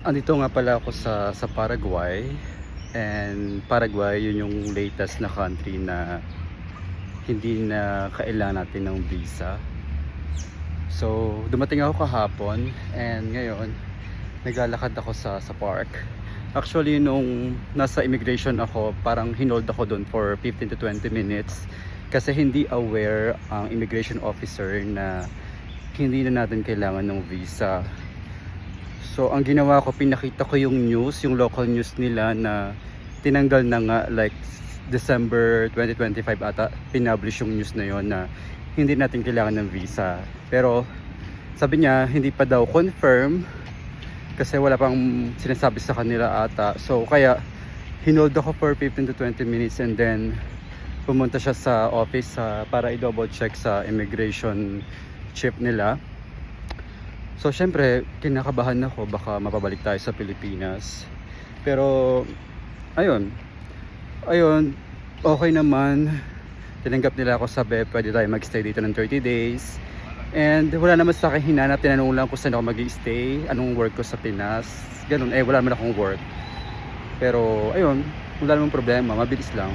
Andito nga pala ako sa Paraguay, and Paraguay yun yung latest na country na hindi na kailangan natin ng visa. So dumating ako kahapon, and ngayon naglalakad ako sa park. Actually nung nasa immigration ako, parang hinold ako doon for 15 to 20 minutes kasi hindi aware ang immigration officer na hindi na natin kailangan ng visa. So ang ginawa ko, pinakita ko yung news, yung local news nila na tinanggal na nga, like December 2025 ata pinublish yung news na yon na hindi natin kailangan ng visa. Pero sabi niya hindi pa daw confirm kasi wala pang sinasabi sa kanila ata. So kaya hinold ako for 15 to 20 minutes, and then pumunta siya sa office para i-double check sa immigration chief nila. So syempre kinakabahan ako, baka mapabalik tayo sa Pilipinas. Pero ayun okay naman, tinanggap nila ako. Sabi pwede tayo mag-stay dito ng 30 days, and wala naman sa akin hinanap. Tinanong lang kung saan ako mag-i-stay, anong work ko sa Pinas, ganun. Wala naman akong work, pero ayun, wala namang problema, mabilis lang.